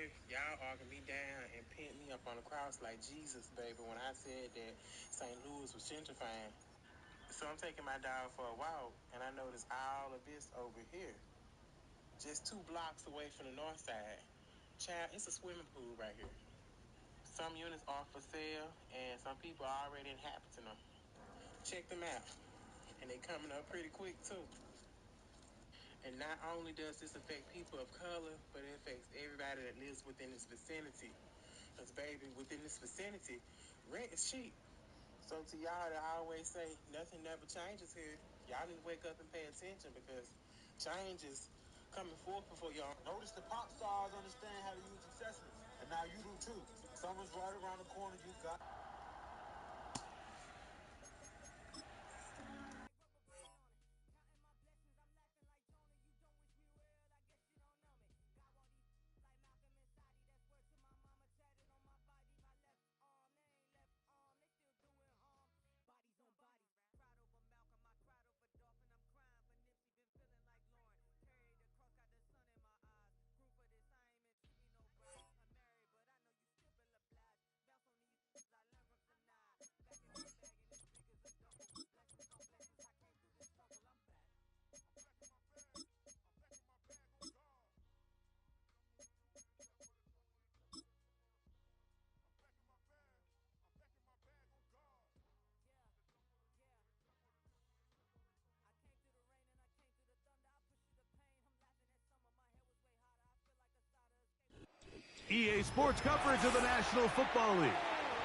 here, y'all arguing me down and pinned me up on the cross like Jesus, baby, when I said that St. Louis was gentrifying. So I'm taking my dog for a walk, and I noticed all of this over here, just 2 blocks away from the north side. Child, it's a swimming pool right here. Some units are for sale, and some people are already inhabiting them. Check them out, and they coming up pretty quick, too. And not only does this affect people of color, but it affects everybody that lives within this vicinity. Because, baby, within this vicinity, rent is cheap. So to y'all that always say nothing never changes here, y'all need to wake up and pay attention because change is coming forth before y'all. Notice the pop stars understand how to use accessories, and now you do too. Summer's right around the corner. You got. EA Sports coverage of the National Football League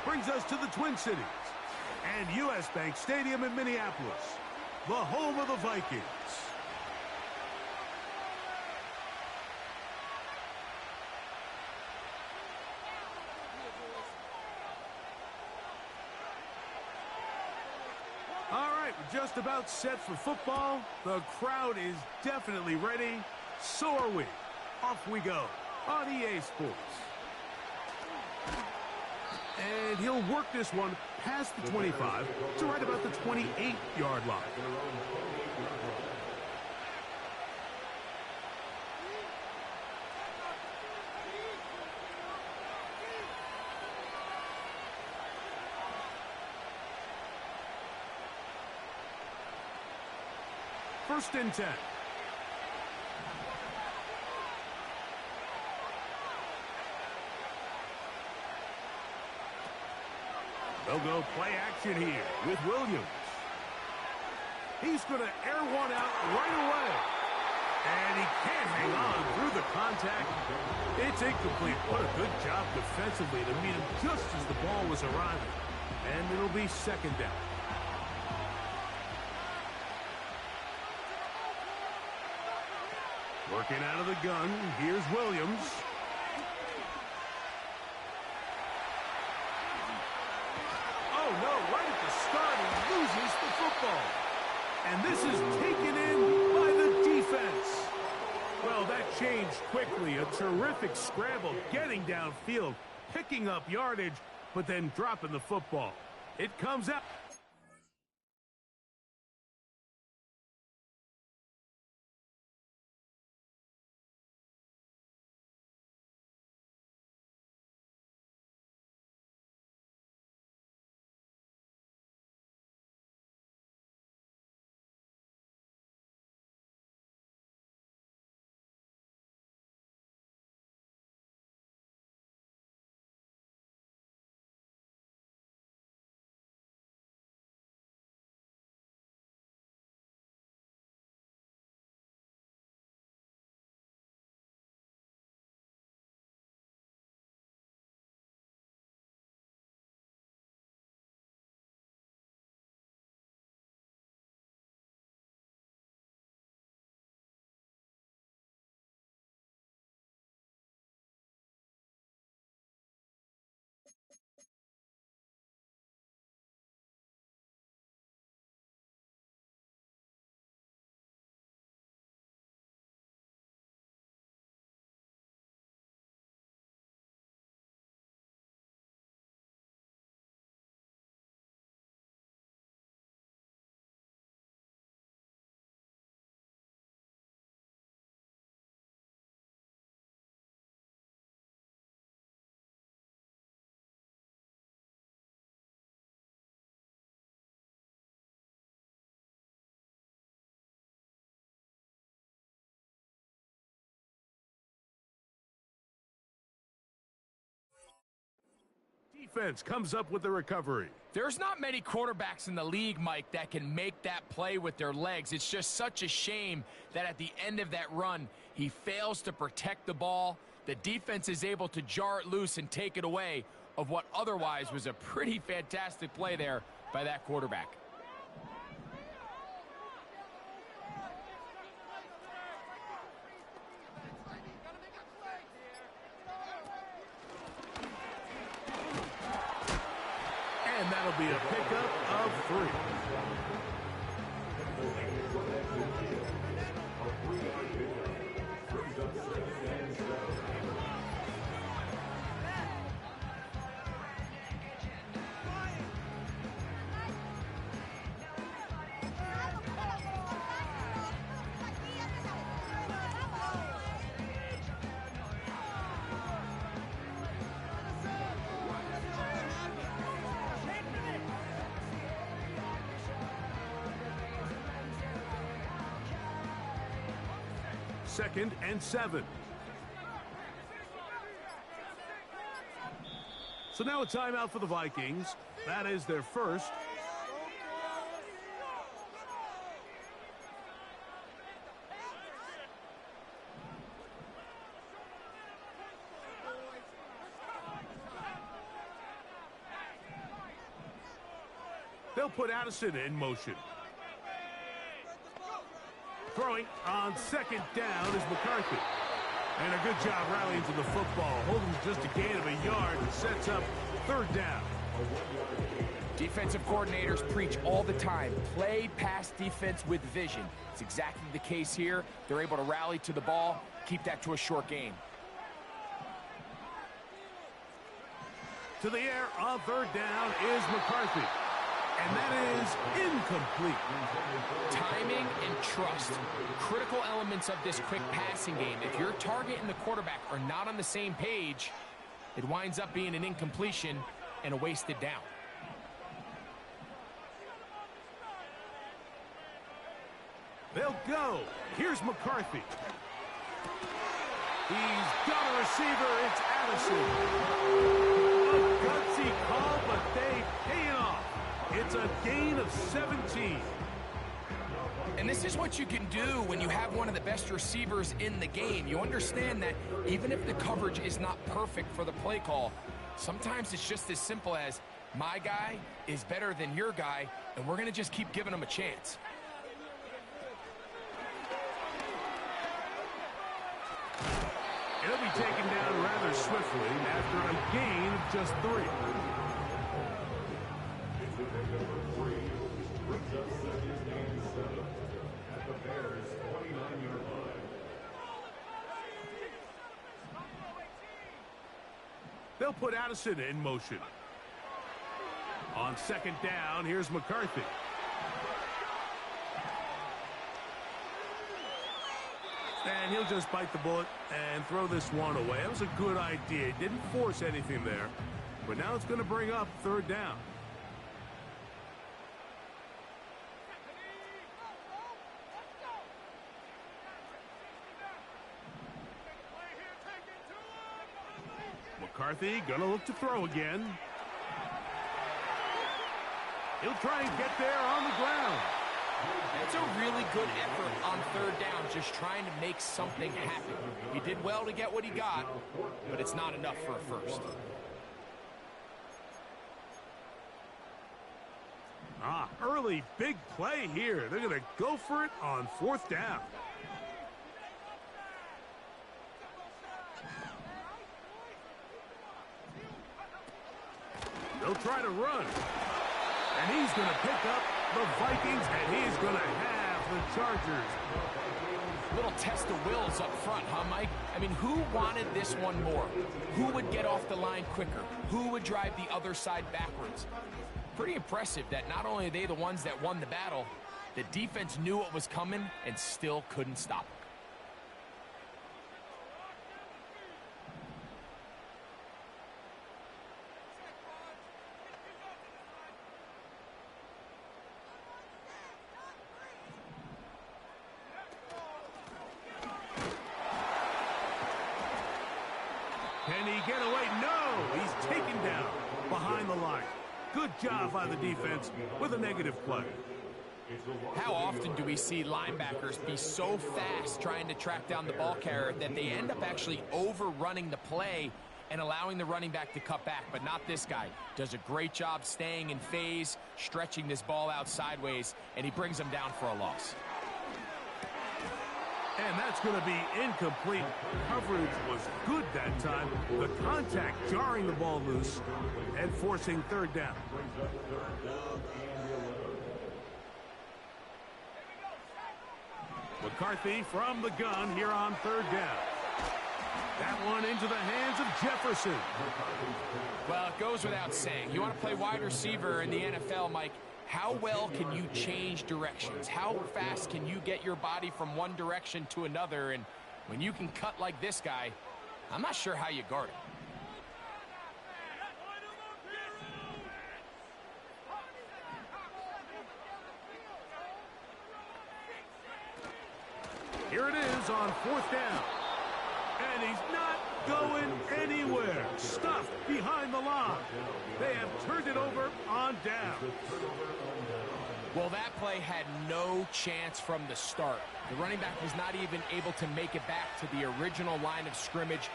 brings us to the Twin Cities and U.S. Bank Stadium in Minneapolis, the home of the Vikings. All right, we're just about set for football. The crowd is definitely ready. So are we. Off we go on EA Sports. And he'll work this one past the 25 to right about the 28-yard line. First and 10. They'll go play action here with Williams. He's going to air one out right away. And he can't hang on through the contact. It's incomplete. What a good job defensively to meet him just as the ball was arriving. And it'll be second down. Working out of the gun, here's Williams. Oh, no, right at the start, he loses the football. And this is taken in by the defense. Well, that changed quickly. A terrific scramble, getting downfield, picking up yardage, but then dropping the football. It comes out. defense comes up with the recovery. There's not many quarterbacks in the league, Mike, that can make that play with their legs. It's just such a shame that at the end of that run, he fails to protect the ball. The defense is able to jar it loose and take it away of what otherwise was a pretty fantastic play there by that quarterback. And that'll be a pickup of 3. Second and 7. So now a timeout for the Vikings. That is their first. They'll put Addison in motion. Throwing on second down is McCarthy. And a good job rallying to the football. Holding just a gain of a yard and sets up third down. Defensive coordinators preach all the time, play pass defense with vision. It's exactly the case here. They're able to rally to the ball, keep that to a short game. To the air on third down is McCarthy. And that is incomplete. Timing and trust, critical elements of this quick passing game. If your target and the quarterback are not on the same page, it winds up being an incompletion and a wasted down. They'll go. Here's McCarthy. He's got a receiver. It's Addison. A gutsy call, but they pay it off. It's a gain of 17. And this is what you can do when you have one of the best receivers in the game. You understand that even if the coverage is not perfect for the play call, sometimes it's just as simple as my guy is better than your guy, and we're going to just keep giving him a chance. It'll be taken down rather swiftly after a gain of just 3. They'll put Addison in motion. On second down, here's McCarthy. And he'll just bite the bullet and throw this one away. That was a good idea. Didn't force anything there. But now it's going to bring up third down. McCarthy going to look to throw again. He'll try and get there on the ground. It's a really good effort on third down, just trying to make something happen. He did well to get what he got, but it's not enough for a first. Early big play here. They're going to go for it on fourth down. They'll try to run. And he's going to pick up the Vikings, and he's going to have the Chargers. Little test of wills up front, huh, Mike? I mean, who wanted this one more? Who would get off the line quicker? Who would drive the other side backwards? Pretty impressive that not only are they the ones that won the battle, the defense knew what was coming and still couldn't stop it. behind the line. Good job by the defense with a negative play. How often do we see linebackers be so fast trying to track down the ball carrier that they end up actually overrunning the play and allowing the running back to cut back? But not this guy. Does a great job staying in phase, stretching this ball out sideways, and he brings them down for a loss. And that's going to be incomplete. Coverage was good that time. The contact jarring the ball loose and forcing third down. McCarthy from the gun here on third down. That one into the hands of Jefferson. Well, it goes without saying. You want to play wide receiver in the NFL, Mike, how well can you change directions? How fast can you get your body from one direction to another? And when you can cut like this guy, I'm not sure how you guard it. Here it is on fourth down. And he's not going anywhere. Stuffed behind the line. They have turned it over on down. Well, that play had no chance from the start. The running back was not even able to make it back to the original line of scrimmage.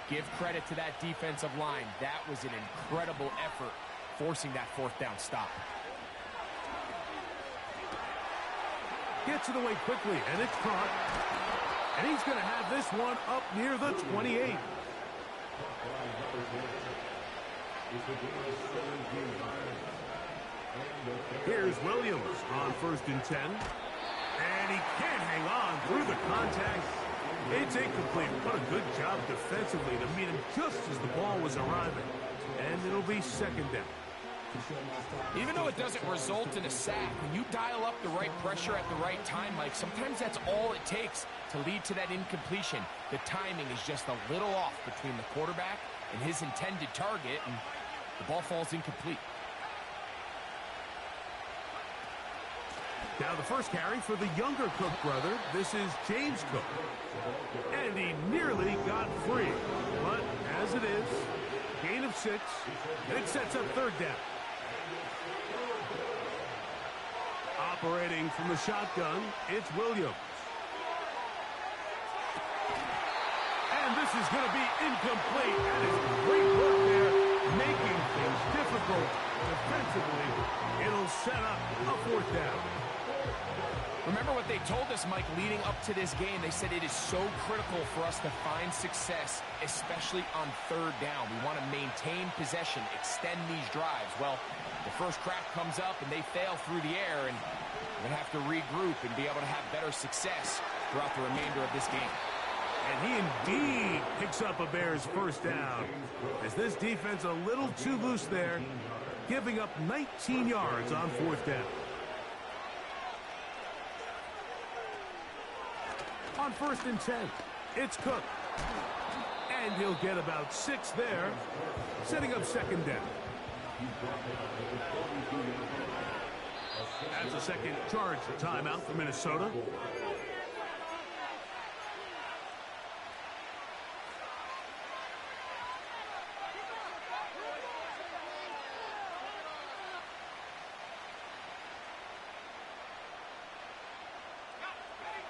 Give credit to that defensive line. That was an incredible effort, forcing that fourth down stop. Gets it away quickly, and it's caught. And he's going to have this one up near the 28. Here's Williams on 1st and 10. And he can't hang on through the contact. It's incomplete. What a good job defensively to meet him just as the ball was arriving. And it'll be second down. Even though it doesn't result in a sack, when you dial up the right pressure at the right time, Mike, sometimes that's all it takes to lead to that incompletion. The timing is just a little off between the quarterback and his intended target, and the ball falls incomplete. Now the first carry for the younger Cook brother. This is James Cook. And he nearly got free. But as it is, gain of 6, and it sets up third down. Operating from the shotgun, it's Williams. And this is going to be incomplete. That is great work there, making things difficult defensively. It'll set up a fourth down. Remember what they told us, Mike, leading up to this game. They said it is so critical for us to find success, especially on third down. We want to maintain possession, extend these drives. Well, the first crack comes up and they fail through the air, and we're going to have to regroup and be able to have better success throughout the remainder of this game. And he indeed picks up a Bears first down, as this defense a little too loose there, giving up 19 yards on fourth down. On 1st and 10, it's Cook. And he'll get about 6 there, setting up second down. That's a second charge timeout for Minnesota.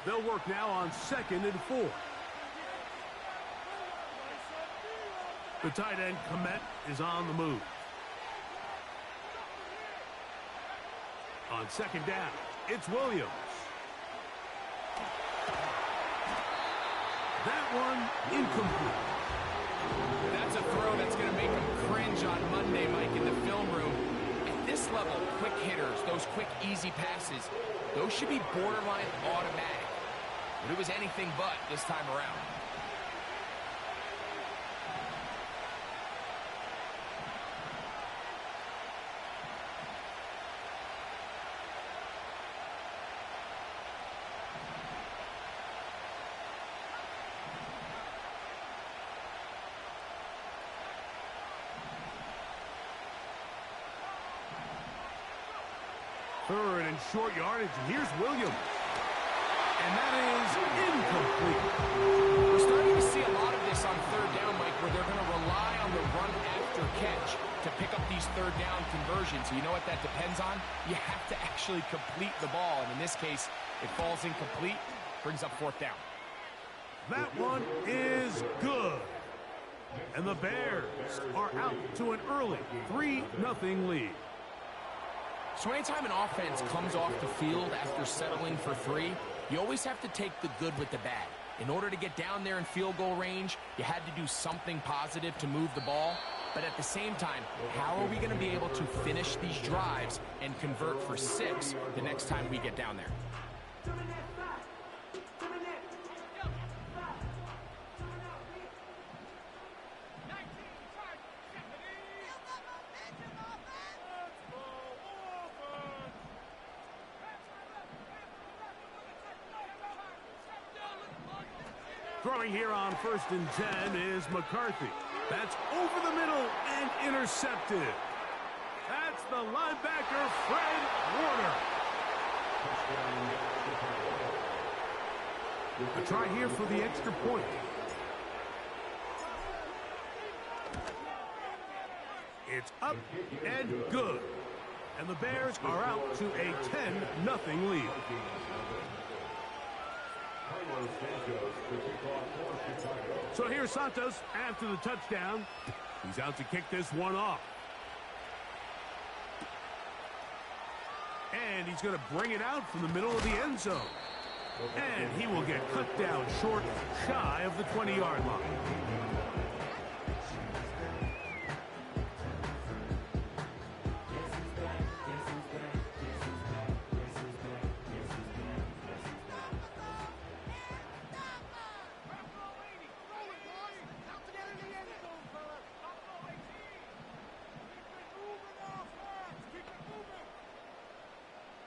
They'll work now on 2nd and 4. The tight end, Komet, is on the move. On 2nd down, it's Williams. That one incomplete. That's a throw that's going to make them cringe on Monday, Mike, in the film room. At this level, quick hitters, those quick, easy passes, those should be borderline automatic. But it was anything but this time around. Third and short yardage, and here's Williams. And that is incomplete. We're starting to see a lot of this this on third down, Mike, where they're going to rely on the run after catch to pick up these third down conversions. You know what that depends on? You have to actually complete the ball, and in this case, it falls incomplete, brings up fourth down. That one is good. And the Bears are out to an early 3-0 lead. So anytime an offense comes off the field after settling for 3, you always have to take the good with the bad. In order to get down there in field goal range, you had to do something positive to move the ball. But at the same time, how are we going to be able to finish these drives and convert for 6 the next time we get down there? Throwing here on 1st and 10 is McCarthy. That's over the middle and intercepted. That's the linebacker, Fred Warner. A try here for the extra point. It's up and good. And the Bears are out to a 10-0 lead. So here's Santos after the touchdown. He's out to kick this one off. And he's going to bring it out from the middle of the end zone. And he will get cut down short, shy of the 20-yard line.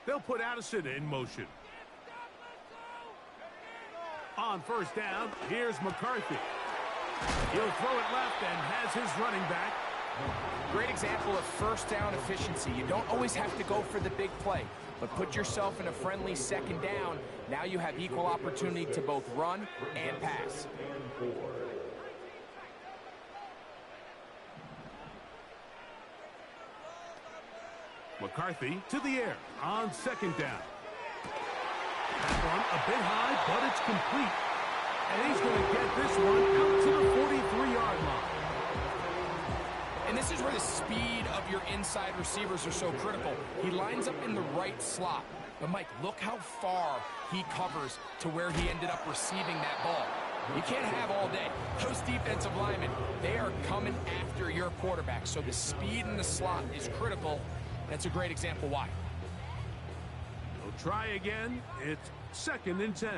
They'll put Addison in motion. On 1st down, here's McCarthy. He'll throw it left and has his running back. Great example of first down efficiency. You don't always have to go for the big play, but put yourself in a friendly 2nd down. Now you have equal opportunity to both run and pass. McCarthy to the air on 2nd down. That one a bit high, but it's complete. And he's going to get this one out to the 43-yard line. And this is where the speed of your inside receivers are so critical. He lines up in the right slot. But, Mike, look how far he covers to where he ended up receiving that ball. You can't have all day. Those defensive linemen, they are coming after your quarterback. So the speed in the slot is critical. That's a great example why. They'll try again. It's 2nd and 10.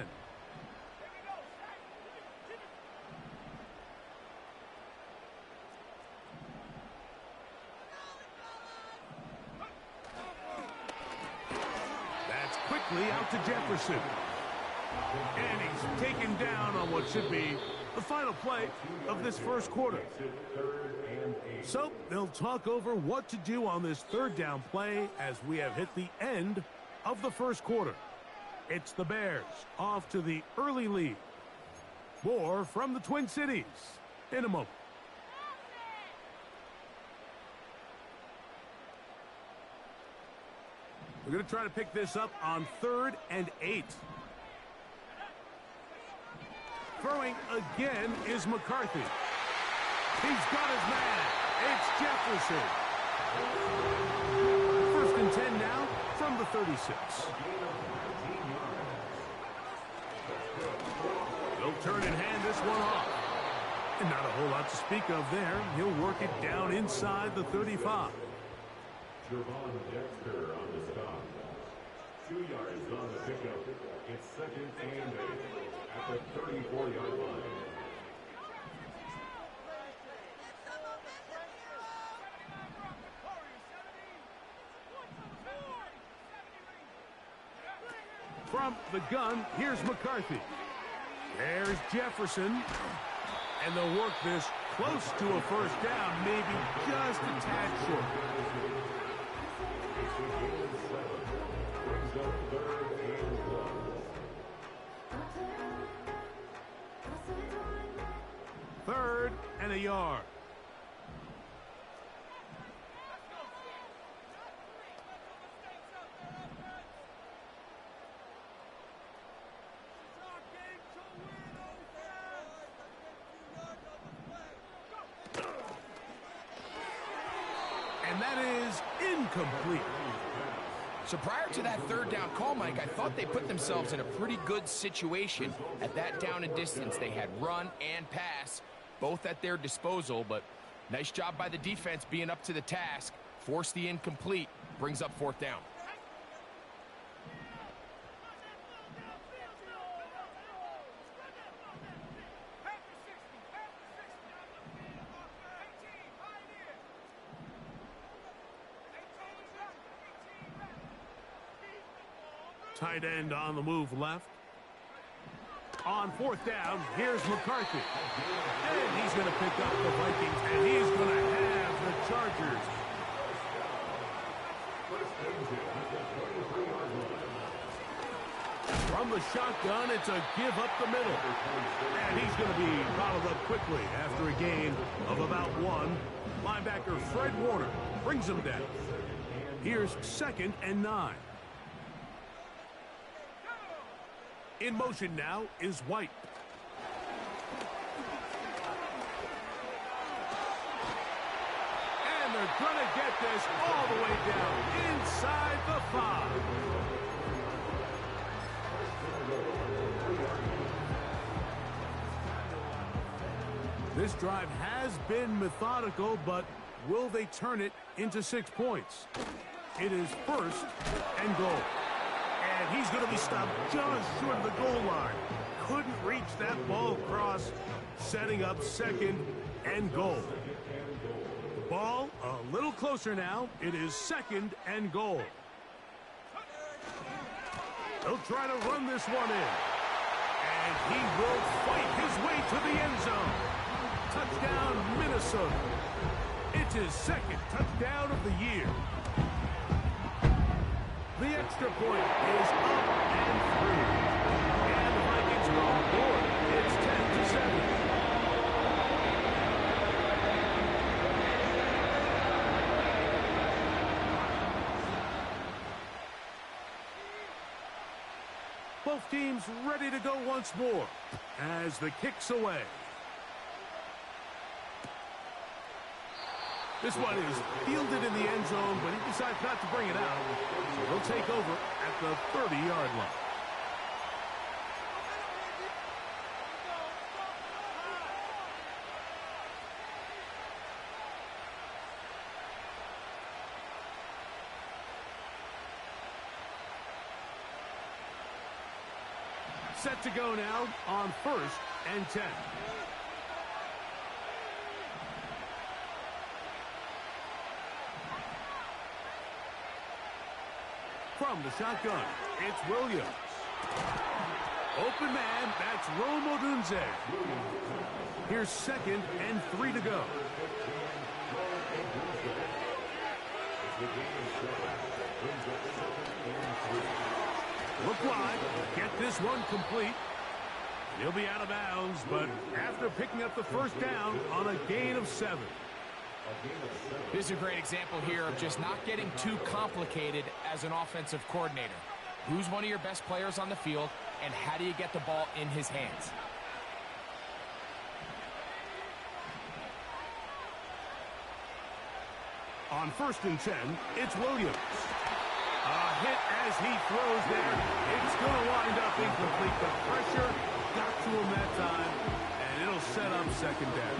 That's quickly out to Jefferson. And he's taken down on what should be the final play of this 1st quarter. So they'll talk over what to do on this 3rd down play as we have hit the end of the 1st quarter. It's the Bears off to the early lead. More from the Twin Cities in a moment. We're going to try to pick this up on 3rd and 8. Throwing again is McCarthy. He's got his man. It's Jefferson. 1st and 10 now from the 36. They'll turn and hand this one off. And not a whole lot to speak of there. He'll work it down inside the 35. Javon Dexter on the stop. 2 yards on the pickup. It's 2nd and 8 at the 34-yard line. From the gun, here's McCarthy. There's Jefferson. And they'll work this close to a 1st down, maybe just a tad short. gain a yard. And that is incomplete. So prior to that third down call, Mike, I thought they put themselves in a pretty good situation at that down and distance. They had run and pass, both at their disposal, but nice job by the defense being up to the task. Force the incomplete, brings up fourth down. Tight end on the move left. On fourth down, here's McCarthy. And he's going to pick up the Vikings, and he's going to have the Chargers. From the shotgun, it's a give up the middle. And he's going to be bottled up quickly after a gain of about one. Linebacker Fred Warner brings him down. Here's 2nd and 9. In motion now is White. And they're going to get this all the way down inside the 5. This drive has been methodical, but will they turn it into 6 points? It is 1st and goal. And he's going to be stopped just short of the goal line. Couldn't reach that ball across, setting up 2nd and goal. The ball a little closer now. It is 2nd and goal. They'll try to run this one in. And he will fight his way to the end zone. Touchdown, Minnesota. It's his 2nd touchdown of the year. The extra point is up and through. And the Vikings go on board. It's 10-7. Both teams ready to go once more as the kick's away. This one is fielded in the end zone, but he decides not to bring it out. So he'll take over at the 30-yard line. Set to go now on 1st and 10. From the shotgun, it's Williams. Open man, that's Rome Odunze. Here's 2nd and 3 to go. Look wide, get this one complete. He'll be out of bounds, but after picking up the first down on a gain of 7. This is a great example here of just not getting too complicated as an offensive coordinator. Who's one of your best players on the field, and how do you get the ball in his hands? On 1st and 10, it's Williams. A hit as he throws there. It's going to wind up incomplete. The pressure got to him that time, and it'll set up 2nd down.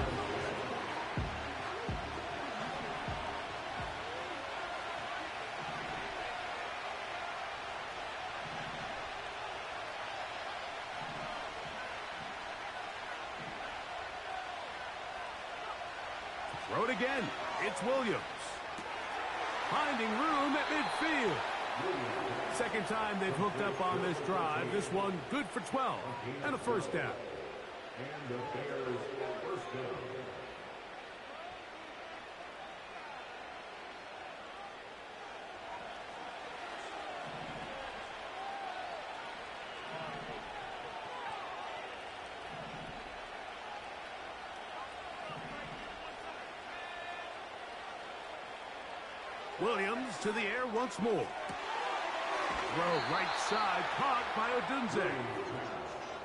Throw it again. It's Williams. Finding room at midfield. 2nd time they've hooked up on this drive. This one good for 12 and a 1st down. And the Bears' 1st down. Williams to the air once more. Throw right side, caught by Odunze.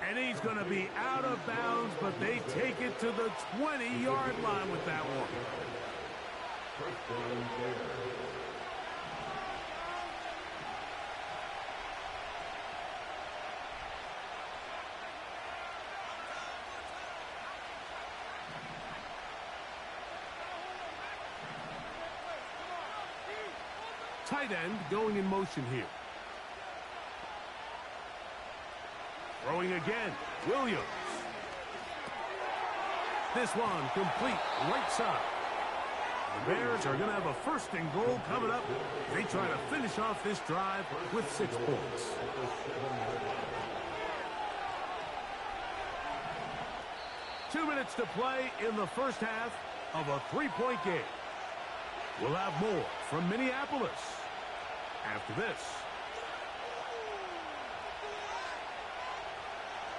And he's going to be out of bounds, but they take it to the 20-yard line with that one. Tight end going in motion here. Throwing again, Williams. This one complete right side. The Bears are going to have a first and goal coming up. They try to finish off this drive with 6 points. Two minutes to play in the first half of a 3-point game. We'll have more from Minneapolis after this.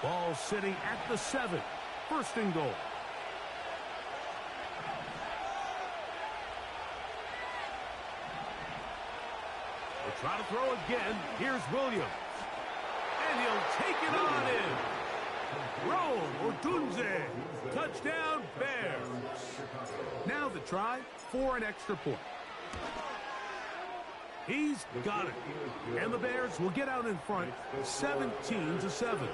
Ball sitting at the 7. First and goal. They'll try to throw again. Here's Williams. And he'll take it on in. Roll, Odunze. Touchdown, Bears. Now the try for an extra point. He's got it. And the Bears will get out in front 17-7.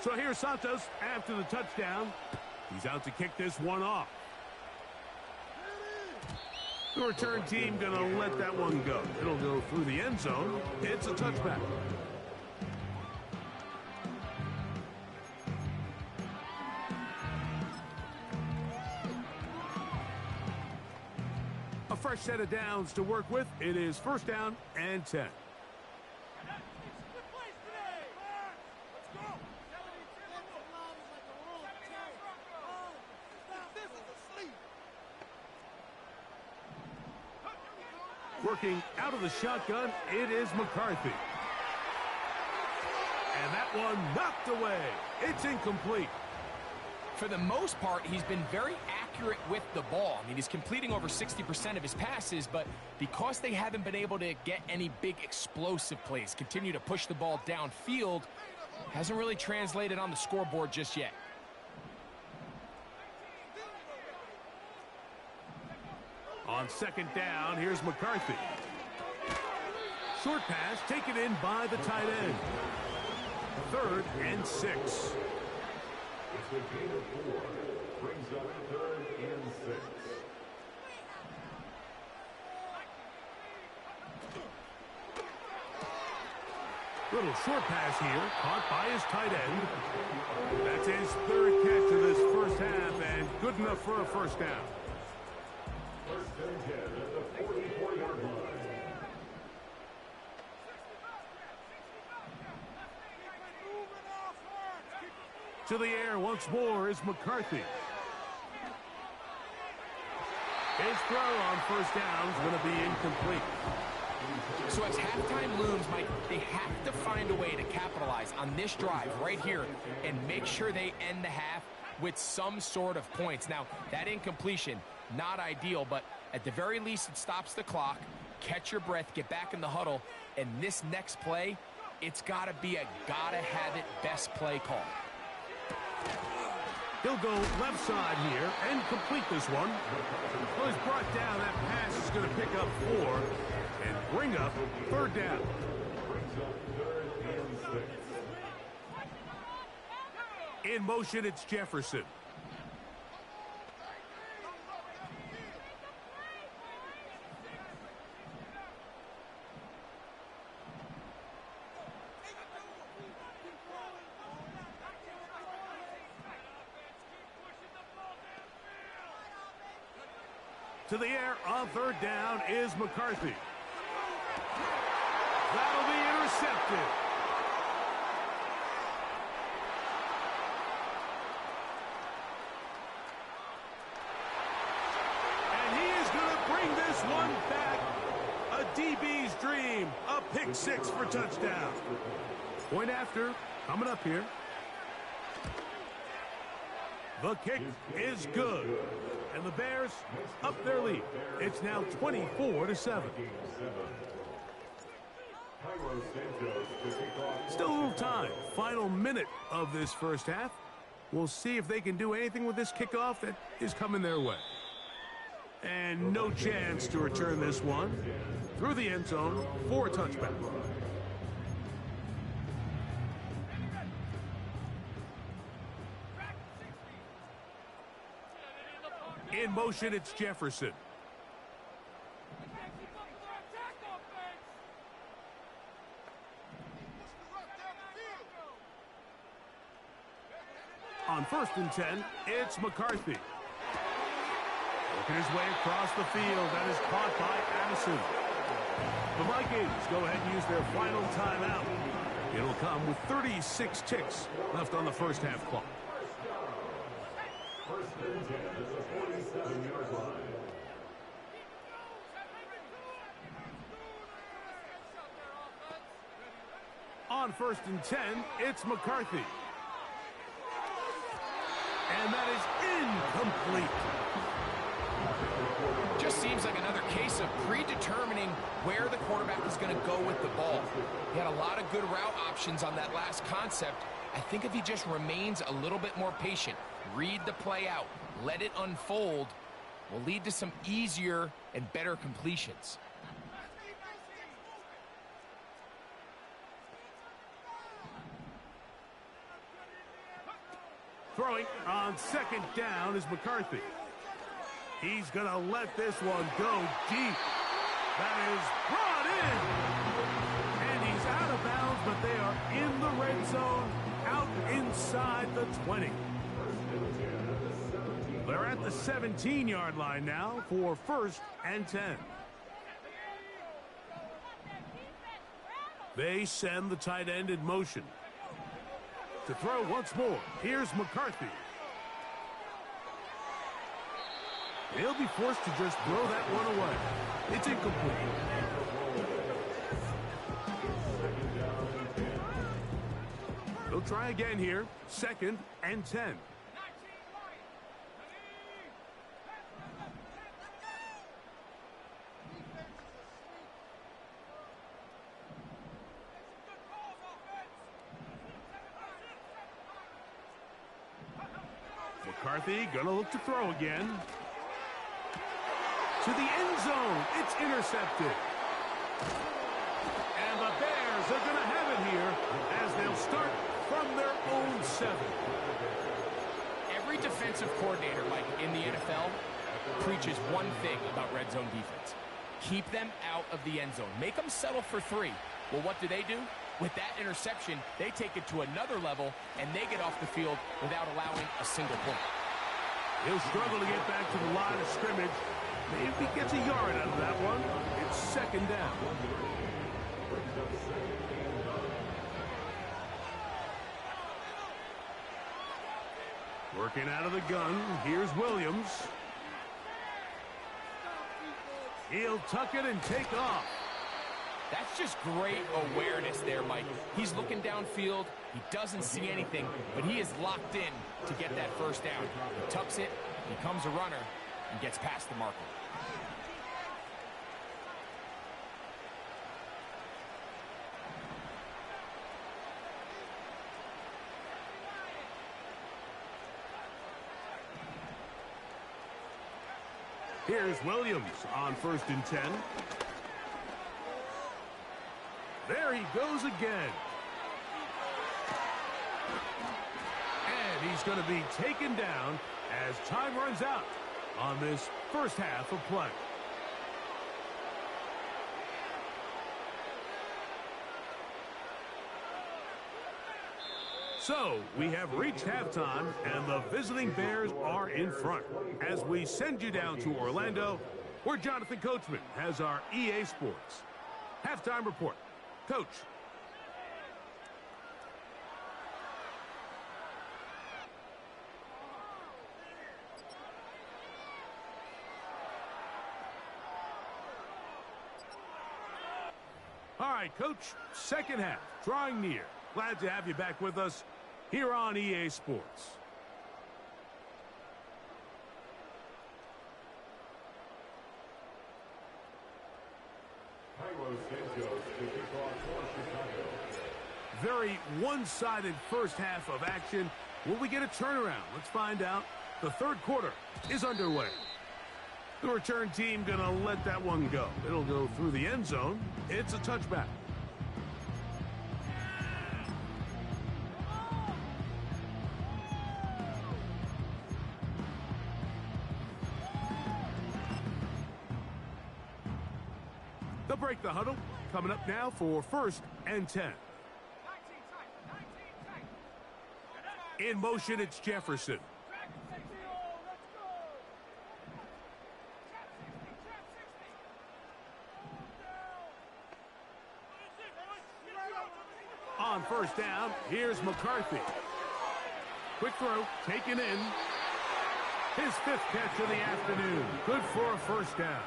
So here's Santos after the touchdown. He's out to kick this one off. The return team going to let that one go. It'll go through the end zone. It's a touchback. A fresh set of downs to work with. It is first down and 10. Working out of the shotgun, it is McCarthy. And that one knocked away. It's incomplete. For the most part, he's been very accurate with the ball. I mean, he's completing over 60% of his passes, but because they haven't been able to get any big explosive plays, continue to push the ball downfield, hasn't really translated on the scoreboard just yet. On second down, here's McCarthy. Short pass taken in by the tight end. 3rd and 6. It's a gain of 4. Brings up 3rd and 6. Little short pass here, caught by his tight end. That's his 3rd catch of this first half, and good enough for a first down. First and 10 at the 44-yard line. To the air once more is McCarthy. His throw on first down is going to be incomplete. So as halftime looms, Mike, they have to find a way to capitalize on this drive right here and make sure they end the half with some sort of points. Now, that incompletion, not ideal, but at the very least it stops the clock. Catch your breath, get back in the huddle, and this next play, it's got to be a gotta-have-it best play call. He'll go left side here and complete this one. Well, he's brought down. That pass is going to pick up 4 and bring up 3rd down. In motion, it's Jefferson. To the air on 3rd down is McCarthy. That'll be intercepted. And he is going to bring this one back. A DB's dream. A pick six for touchdown. Point after, coming up here. The kick is good. And the Bears up their lead. It's now 24-7. Still a little time. Final minute of this first half. We'll see if they can do anything with this kickoff that is coming their way. And no chance to return this one through the end zone for a touchback. In motion, it's Jefferson. On 1st and 10, it's McCarthy. Working his way across the field. That is caught by Addison. The Vikings go ahead and use their final timeout. It'll come with 36 ticks left on the first half clock. 1st and 10 at the 47-yard line. On 1st and 10, it's McCarthy. And that is incomplete. Just seems like another case of predetermining where the quarterback is going to go with the ball. He had a lot of good route options on that last concept. I think if he just remains a little bit more patient, read the play out, let it unfold, will lead to some easier and better completions. Throwing on 2nd down is McCarthy. He's going to let this one go deep. That is brought in. And he's out of bounds, but they are in the red zone, out inside the 20. They're at the 17-yard line now for 1st and 10. They send the tight end in motion. To throw once more, here's McCarthy. He'll be forced to just throw that one away. It's incomplete. They'll try again here. 2nd and 10. McCarthy gonna look to throw again. To the end zone. It's intercepted. And the Bears are gonna have it here as they'll start from their own 7. Every defensive coordinator, Mike, in the NFL preaches one thing about red zone defense. Keep them out of the end zone. Make them settle for 3. Well, what do? With that interception, they take it to another level, and they get off the field without allowing a single point. He'll struggle to get back to the line of scrimmage. Maybe he gets a yard out of that one. It's 2nd down. Working out of the gun, here's Williams. He'll tuck it and take off. That's just great awareness there, Mike. He's looking downfield. He doesn't see anything, but he is locked in to get that first down. He tucks it, becomes a runner, and gets past the marker. Here's Williams on 1st and 10. There he goes again. And he's going to be taken down as time runs out on this first half of play. So, we have reached halftime, and the visiting Bears are in front. As we send you down to Orlando, where Jonathan Coachman has our EA Sports halftime report. Coach. right, Coach, second half, drawing near. Glad to have you back with us here on EA Sports. Very one-sided first half of action. Will we get a turnaround? Let's find out. The third quarter is underway. The return team going to let that one go. It'll go through the end zone. It's a touchback. They'll break the huddle. Coming up now for 1st and 10. In motion, it's Jefferson. On 1st down, here's McCarthy. Quick throw, taken in. His 5th catch of the afternoon. Good for a 1st down.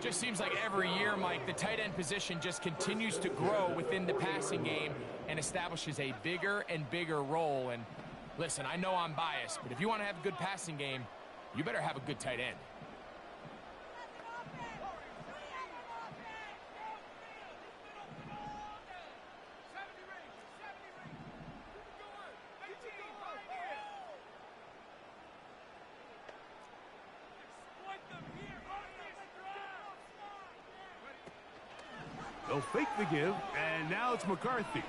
Just seems like every year, Mike, the tight end position just continues to grow within the passing game and establishes a bigger and bigger role. And listen, I know I'm biased, but if you want to have a good passing game, you better have a good tight end. They'll fake the give, and now it's McCarthy.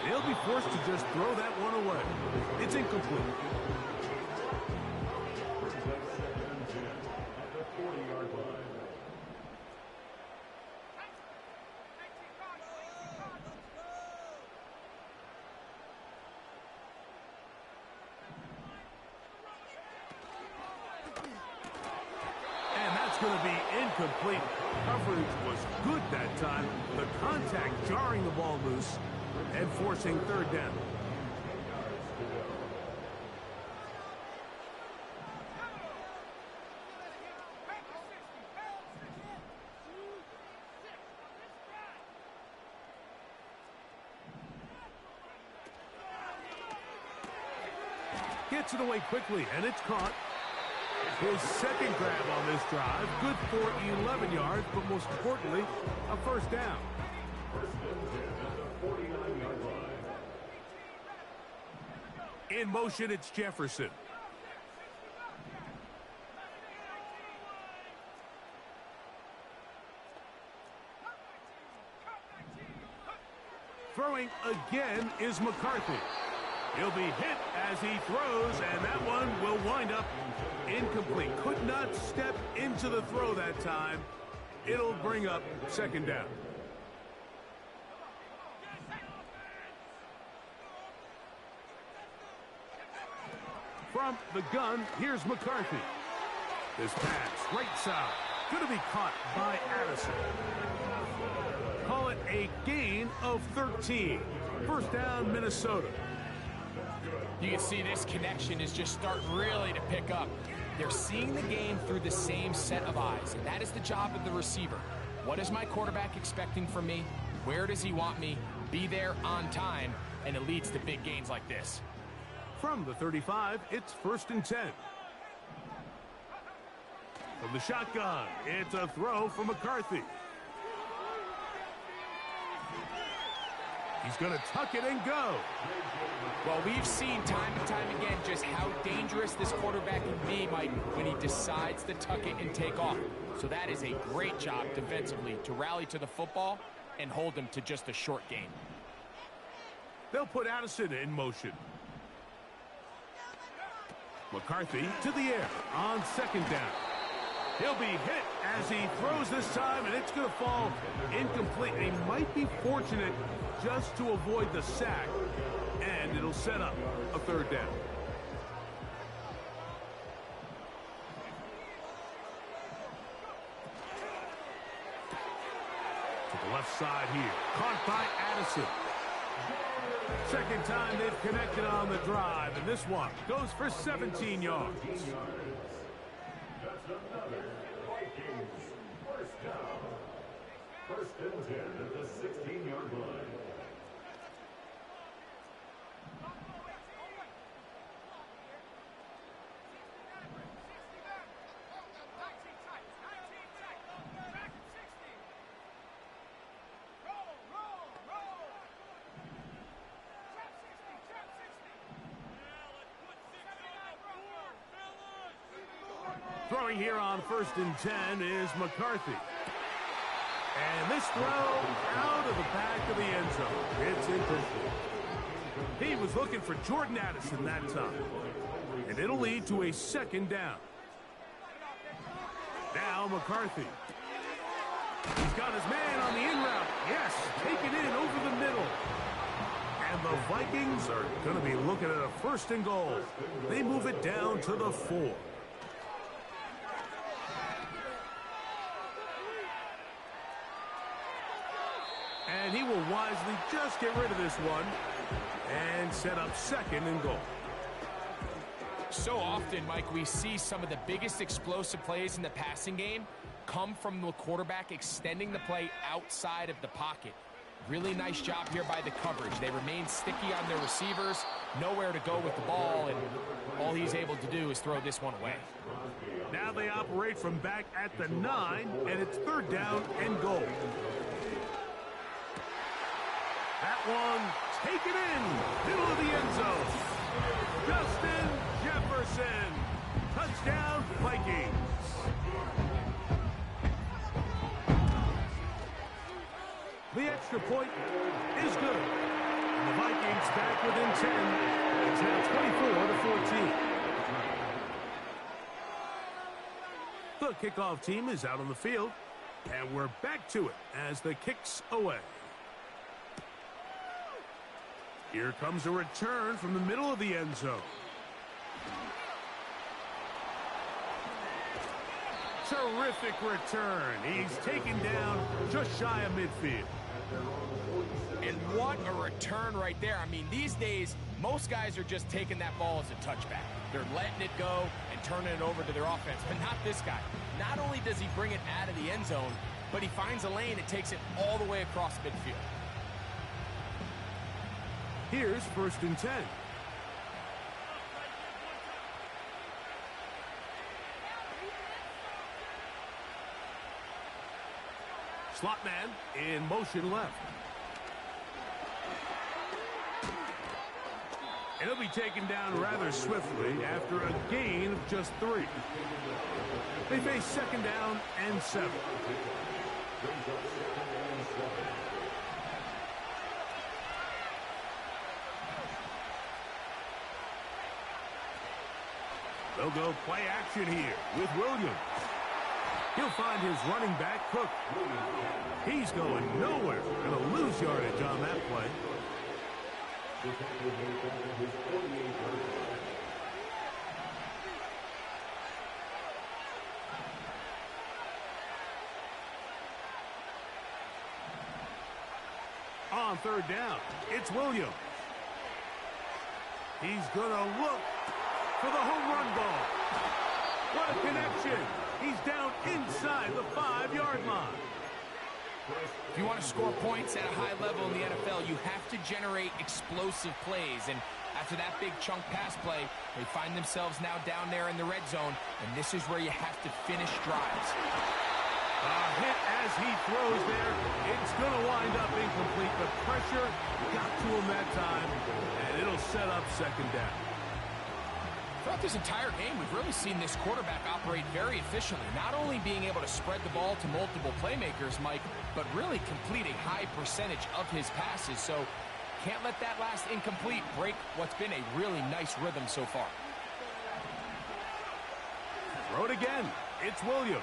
He'll be forced to just throw that one away. It's incomplete. And that's going to be incomplete. Coverage was good that time. The contact jarring the ball loose and forcing 3rd down. Gets it away quickly, and it's caught. His 2nd grab on this drive, good for 11 yards, but most importantly, a 1st down. In motion, it's Jefferson. Throwing again is McCarthy. He'll be hit as he throws, and that one will wind up incomplete. Could not step into the throw that time. It'll bring up 2nd down. From the gun, here's McCarthy. This pass, right side, going to be caught by Addison. Call it a gain of 13. 1st down, Minnesota. You can see this connection is just starting really to pick up. They're seeing the game through the same set of eyes, and that is the job of the receiver. What is my quarterback expecting from me? Where does he want me? Be there on time, and it leads to big gains like this. From the 35, it's 1st and 10. From the shotgun, it's a throw for McCarthy. He's going to tuck it and go. Well, we've seen time and time again just how dangerous this quarterback can be, Mike, when he decides to tuck it and take off. So that is a great job defensively to rally to the football and hold him to just a short gain. They'll put Addison in motion. McCarthy to the air on 2nd down. He'll be hit as he throws this time, and it's going to fall incomplete. He might be fortunate just to avoid the sack, and it'll set up a 3rd down. To the left side here, caught by Addison. 2nd time they've connected on the drive, and this one goes for 17 yards. That's another Vikings 1st down. First and 10 at the 16-yard line. Throwing here on first and 10 is McCarthy. And this throw out of the back of the end zone. It's incomplete. He was looking for Jordan Addison that time. And it'll lead to a second down. Now McCarthy. He's got his man on the in route. Yes, taken in over the middle. And the Vikings are going to be looking at a first and goal. They move it down to the 4. And he will wisely just get rid of this one and set up second and goal. So often, Mike, we see some of the biggest explosive plays in the passing game come from the quarterback extending the play outside of the pocket. Really nice job here by the coverage. They remain sticky on their receivers, nowhere to go with the ball, and all he's able to do is throw this one away. Now they operate from back at the 9, and it's third down and goal. That one taken in, middle of the end zone. Justin Jefferson, touchdown Vikings. The extra point is good. And the Vikings back within 10. It's now 24-14. The kickoff team is out on the field, and we're back to it as the kick's away. Here comes a return from the middle of the end zone. Terrific return. He's taken down just shy of midfield. And what a return right there. I mean, these days, most guys are just taking that ball as a touchback. They're letting it go and turning it over to their offense, but not this guy. Not only does he bring it out of the end zone, but he finds a lane and takes it all the way across midfield. Here's first and 10. Slot man in motion left. And he'll be taken down rather swiftly after a gain of just 3. They face second down and 7. They'll go play action here with Williams. He'll find his running back, Cook. He's going nowhere. Going to lose yardage on that play. On third down, it's Williams. He's going to look for the home run ball. What a connection. He's down inside the 5-yard line. If you want to score points at a high level in the NFL, you have to generate explosive plays. And after that big chunk pass play, they find themselves now down there in the red zone, and this is where you have to finish drives. A hit as he throws there. It's going to wind up incomplete. The pressure got to him that time, and it'll set up second down. Throughout this entire game, we've really seen this quarterback operate very efficiently, not only being able to spread the ball to multiple playmakers, Mike, but really complete a high percentage of his passes. So can't let that last incomplete break what's been a really nice rhythm so far. Throw it again. It's Williams.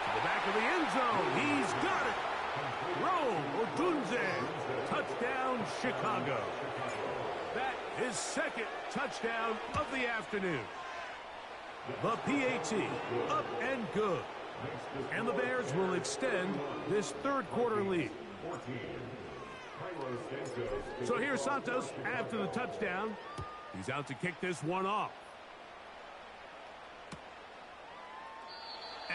To the back of the end zone. He's got it. Rome Odunze. Touchdown, Chicago. That is second touchdown of the afternoon. The PAT up and good. And the Bears will extend this third quarter lead. So here's Santos after the touchdown. He's out to kick this one off.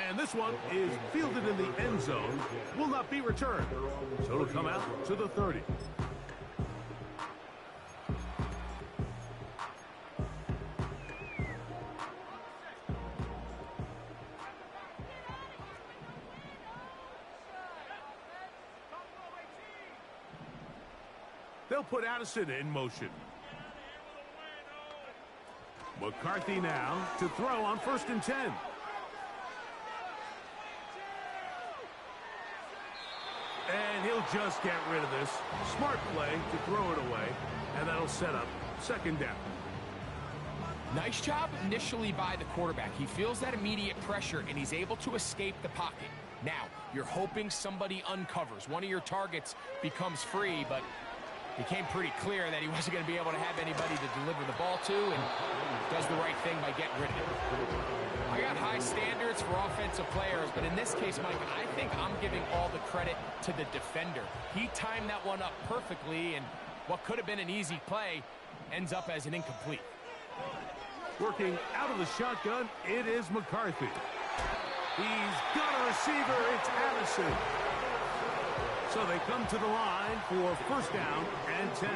And this one is fielded in the end zone, will not be returned. So it'll come out to the 30. They'll put Addison in motion. McCarthy now to throw on 1st and 10. And he'll just get rid of this. Smart play to throw it away, and that'll set up 2nd down. Nice job initially by the quarterback. He feels that immediate pressure, and he's able to escape the pocket. Now, you're hoping somebody uncovers. One of your targets becomes free, but it became pretty clear that he wasn't going to be able to have anybody to deliver the ball to, and does the right thing by getting rid of it. I got high standards for offensive players, but in this case, Mike, I think I'm giving all the credit to the defender. He timed that one up perfectly, and what could have been an easy play ends up as an incomplete. Working out of the shotgun, it is McCarthy. He's got a receiver, it's Addison. So they come to the line for 1st down and 10.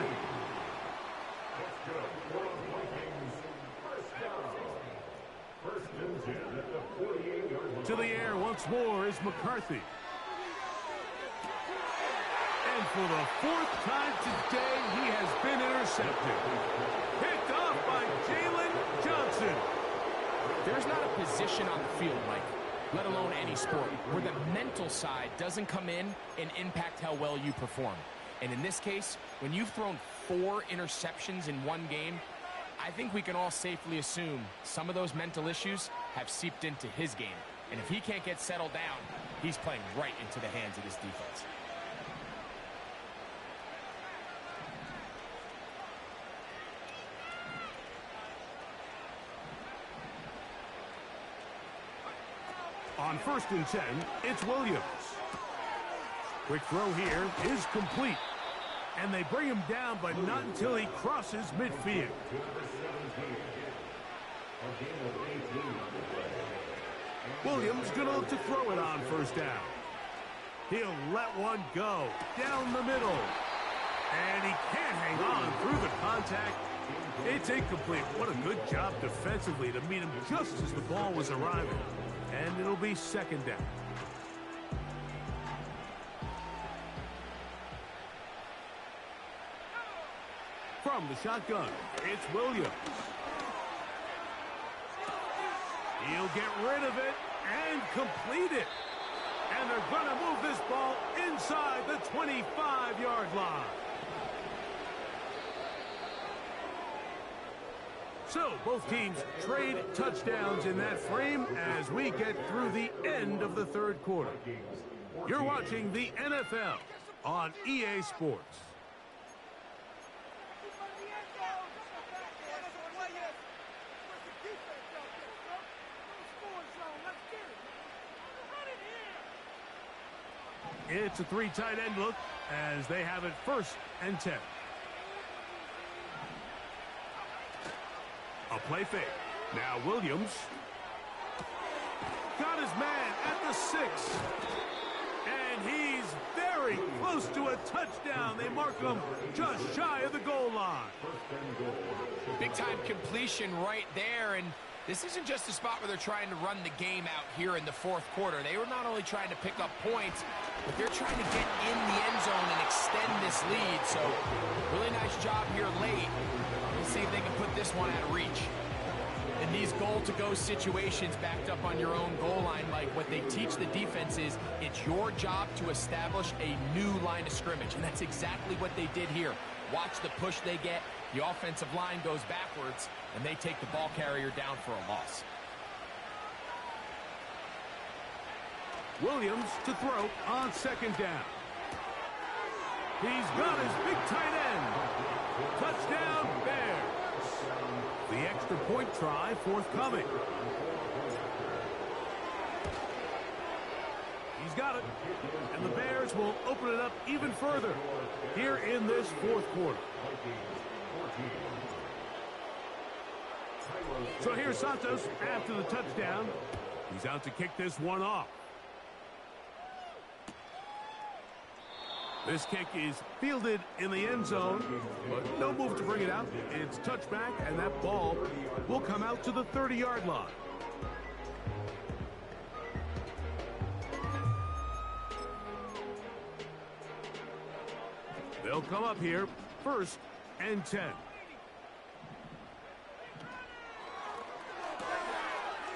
To the air once more is McCarthy. And for the 4th time today, he has been intercepted. Picked off by Jalen Johnson. There's not a position on the field, Mike, let alone any sport, where the mental side doesn't come in and impact how well you perform. And in this case, when you've thrown 4 interceptions in one game, I think we can all safely assume some of those mental issues have seeped into his game. And if he can't get settled down, he's playing right into the hands of his defense. On 1st and 10, it's Williams. Quick throw here is complete. And they bring him down, but not until he crosses midfield. Williams going to look to throw it on 1st down. He'll let one go down the middle. And he can't hang on through the contact. It's incomplete. What a good job defensively to meet him just as the ball was arriving. And it'll be 2nd down. From the shotgun, it's Williams. He'll get rid of it and complete it. And they're going to move this ball inside the 25-yard line. So both teams trade touchdowns in that frame as we get through the end of the 3rd quarter. You're watching the NFL on EA Sports. It's a 3 tight end look as they have it 1st and 10. A play fake. Now Williams. Got his man at the 6. And he's very close to a touchdown. They mark him just shy of the goal line. Big time completion right there, and this isn't just a spot where they're trying to run the game out here in the 4th quarter. They were not only trying to pick up points, but they're trying to get in the end zone and extend this lead. So really nice job here late. Let's see if they can put this one out of reach. In these goal-to-go situations backed up on your own goal line, Mike, what they teach the defense is it's your job to establish a new line of scrimmage, and that's exactly what they did here. Watch the push they get. The offensive line goes backwards, and they take the ball carrier down for a loss. Williams to throw on 2nd down. He's got his big tight end. Touchdown, Bears. The extra point try forthcoming. He's got it. And the Bears will open it up even further here in this 4th quarter. So here's Santos after the touchdown. He's out to kick this one off. This kick is fielded in the end zone, but no move to bring it out. It's touchback, and that ball will come out to the 30-yard line. They'll come up here, 1st and 10.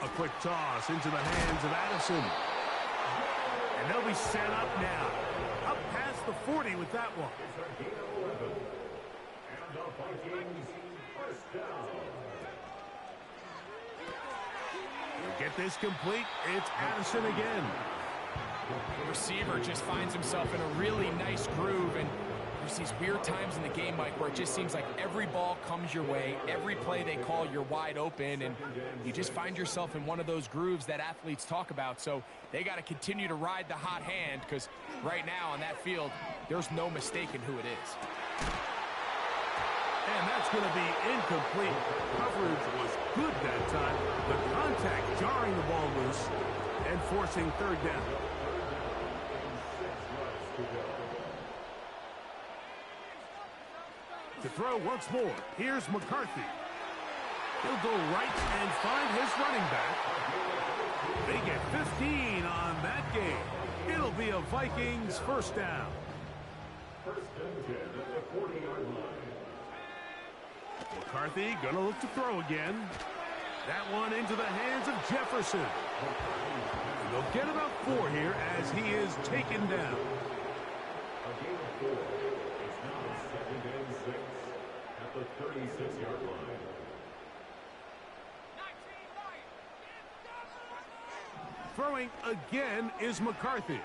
A quick toss into the hands of Addison. And they'll be set up now. Up past the 40 with that one. And the Vikings first down. We'll get this complete. It's Addison again. The receiver just finds himself in a really nice groove, and there's these weird times in the game, Mike, where it just seems like every ball comes your way, every play they call, you're wide open, and you just find yourself in one of those grooves that athletes talk about. So they got to continue to ride the hot hand, because right now on that field, there's no mistaking who it is. And that's going to be incomplete. Coverage was good that time. The contact jarring the ball loose and forcing 3rd down. To throw once more, here's McCarthy. He'll go right and find his running back. They get 15 on that game. It'll be a Vikings first down. 1st and 10 at the 40-yard line. McCarthy gonna look to throw again. That one into the hands of Jefferson. And they'll get about 4 here as he is taken down. A gain of 4. It's now 2nd and 6 at the 36-yard line. Throwing again is McCarthy.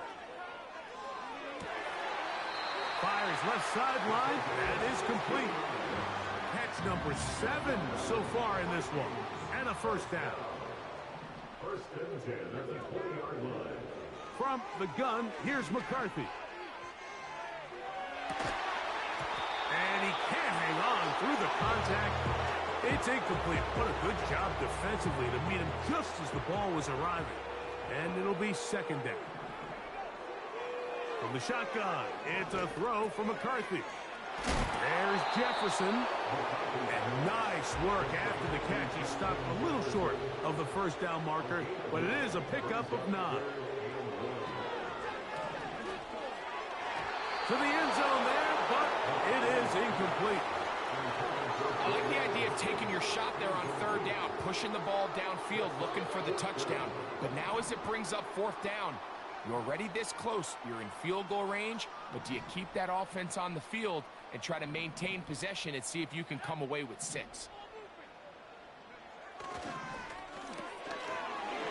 Fires left sideline. That is complete. Catch number 7 so far in this one. And a first down. 1st and 10 at the 20-yard line. From the gun, here's McCarthy. And he can't hang on through the contact. It's incomplete. What a good job defensively to meet him just as the ball was arriving. And it'll be 2nd down. From the shotgun, it's a throw for McCarthy. There's Jefferson. And nice work after the catch. He stopped a little short of the first down marker, but it is a pickup of 9. To the end zone there, but it is incomplete. I like the idea of taking your shot there on 3rd down, pushing the ball downfield, looking for the touchdown. But now as it brings up 4th down, you're already this close. You're in field goal range, but do you keep that offense on the field and try to maintain possession and see if you can come away with 6?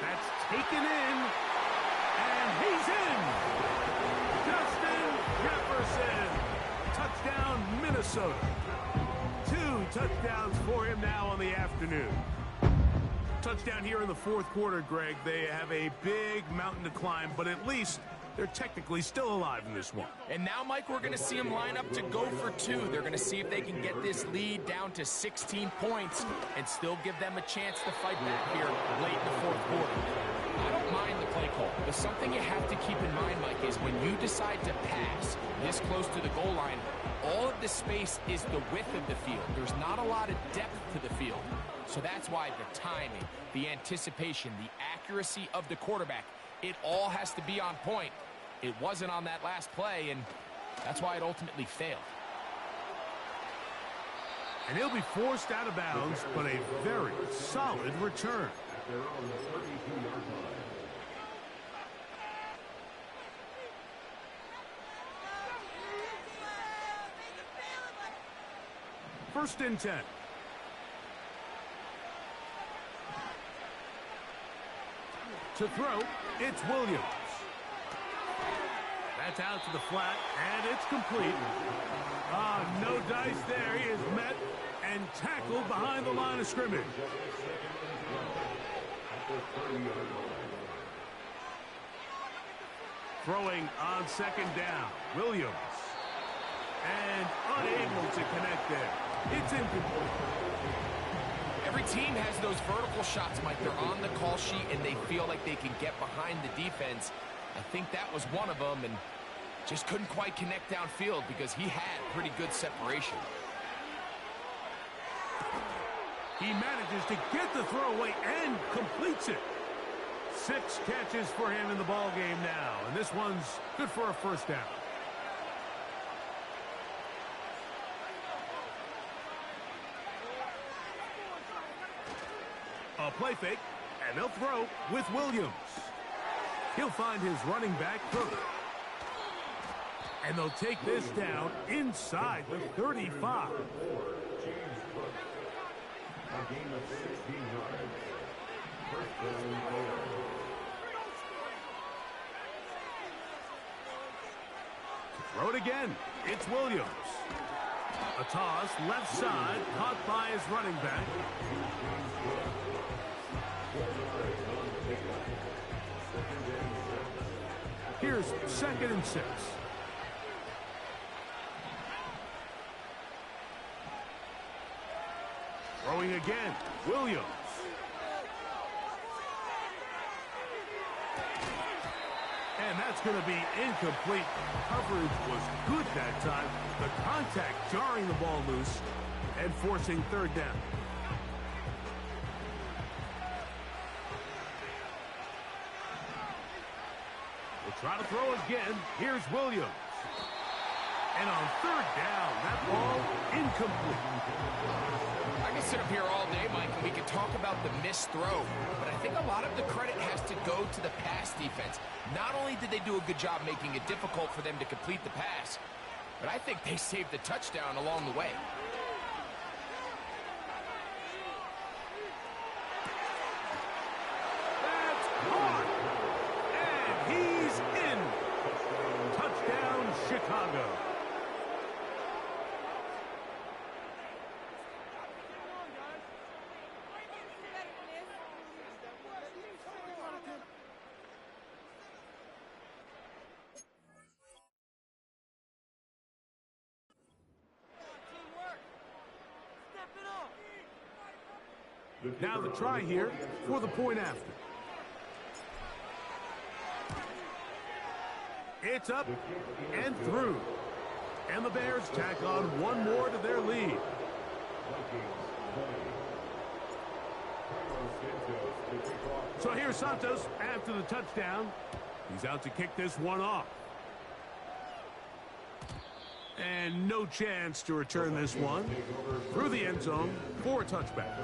That's taken in, and he's in. Justin Jefferson. Touchdown, Minnesota. 2 touchdowns for him now on the afternoon. Touchdown here in the 4th quarter, Greg. They have a big mountain to climb, but at least they're technically still alive in this one. And now, Mike, we're going to see them line up to go for 2. They're going to see if they can get this lead down to 16 points and still give them a chance to fight back here late in the 4th quarter. I don't mind the play call, but something you have to keep in mind, Mike, is when you decide to pass this close to the goal line, all of the space is the width of the field. There's not a lot of depth to the field. So that's why the timing, the anticipation, the accuracy of the quarterback, it all has to be on point. It wasn't on that last play, and that's why it ultimately failed. And he'll be forced out of bounds, but a very solid return. They're on the 32-yard line. First and 10. To throw, it's Williams. That's out to the flat, and it's complete. No dice there. He is met and tackled behind the line of scrimmage. Throwing on 2nd down, Williams. And unable to connect there. It's incomplete. Every Every team has those vertical shots, Mike. They're on the call sheet, and they feel like they can get behind the defense. I think that was one of them, and just couldn't quite connect downfield because he had pretty good separation. He manages to get the throw away and completes it. 6 catches for him in the ball game now, and this one's good for a first down. A play fake, and they'll throw with Williams. He'll find his running back Kirk. And they'll take this down inside the 35. A gain of 16 yards. First down, 4. Throw it again. It's Williams. A toss, left side, caught by his running back. Here's 2nd and 6. Throwing again, Williams. And that's going to be incomplete. Coverage was good that time. The contact jarring the ball loose and forcing 3rd down. We'll try to throw again. Here's Williams. And on 3rd down, that ball incomplete. I can sit up here all day, Mike, and we can talk about the missed throw, but I think a lot of the credit has to go to the pass defense. Not only did they do a good job making it difficult for them to complete the pass, but I think they saved the touchdown along the way. That's caught! And he's in! Touchdown, Chicago. Now the try here for the point after. It's up and through. And the Bears tack on one more to their lead. So here's Santos after the touchdown. He's out to kick this one off. And no chance to return this one through the end zone for a touchback.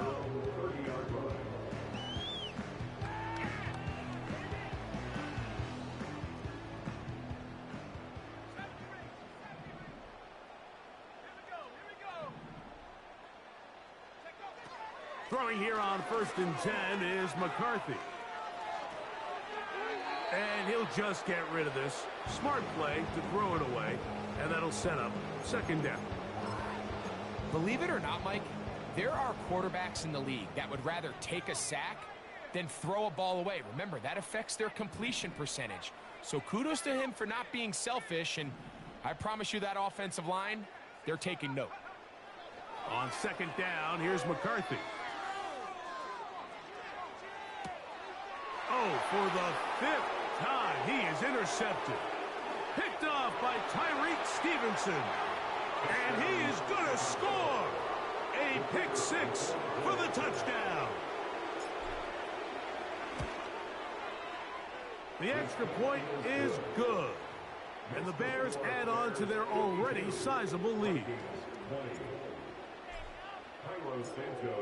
Throwing here on 1st and 10 is McCarthy. And he'll just get rid of this. Smart play to throw it away. And that'll set up 2nd down. Believe it or not, Mike, there are quarterbacks in the league that would rather take a sack than throw a ball away. Remember, that affects their completion percentage. So kudos to him for not being selfish, and I promise you that offensive line, they're taking note. On 2nd down, here's McCarthy. Oh, for the 5th time, he is intercepted. Picked off by Tyreek Stevenson. And he is going to score. A pick 6 for the touchdown. The extra point is good. And the Bears add on to their already sizable lead.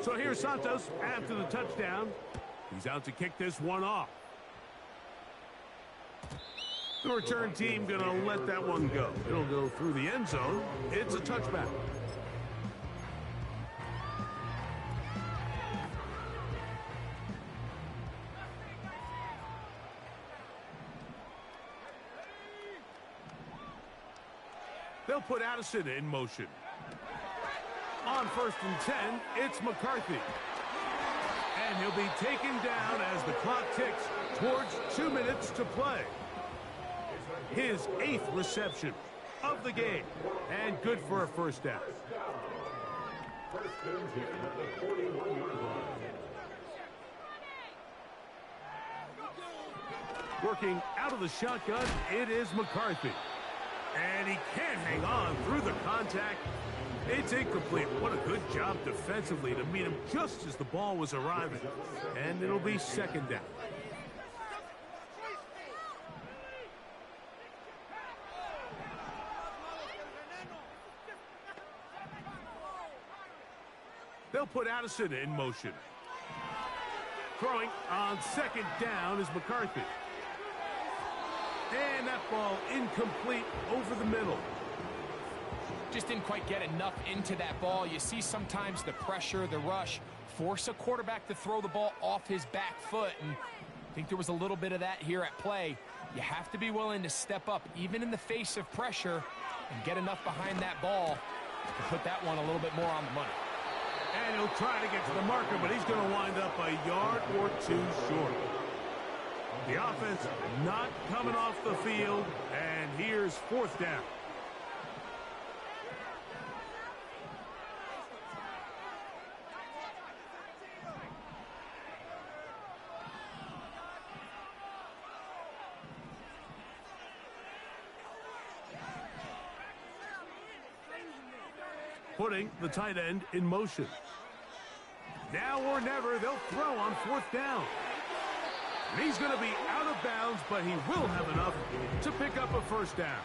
So here's Santos after the touchdown. He's out to kick this one off. The return team going to let that one go. It'll go through the end zone. It's a touchback. They'll put Addison in motion. On 1st and 10, it's McCarthy. And he'll be taken down as the clock ticks towards 2 minutes to play. His 8th reception of the game, and good for a first down. First and 10 at the 41-yard line. Working out of the shotgun, it is McCarthy. And he can't hang on through the contact. It's incomplete. What a good job defensively to meet him just as the ball was arriving. And it'll be second down. They'll put Addison in motion. Throwing on second down is McCarthy. And that ball incomplete over the middle. Just didn't quite get enough into that ball. You see sometimes the pressure, the rush, force a quarterback to throw the ball off his back foot. And I think there was a little bit of that here at play. You have to be willing to step up, even in the face of pressure, and get enough behind that ball to put that one a little bit more on the money. And he'll try to get to the marker, but he's going to wind up a yard or two short. The offense not coming off the field, and here's fourth down. Putting the tight end in motion. Now or never, they'll throw on fourth down. And he's going to be out of bounds, but he will have enough to pick up a first down.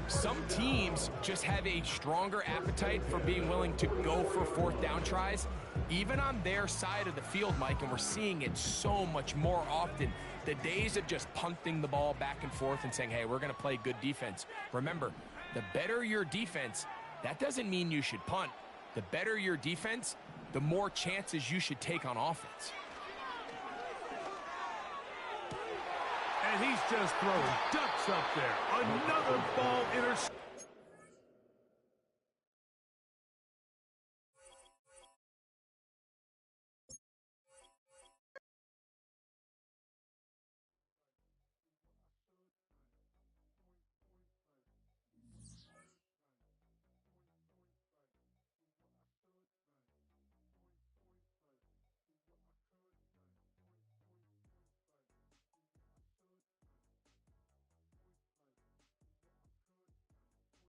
Some teams just have a stronger appetite for being willing to go for fourth down tries, even on their side of the field, Mike, and we're seeing it so much more often. The days of just punting the ball back and forth and saying, hey, we're going to play good defense. Remember, the better your defense, that doesn't mean you should punt. The better your defense, the more chances you should take on offense. And he's just throwing ducks up there. Another ball intercepted.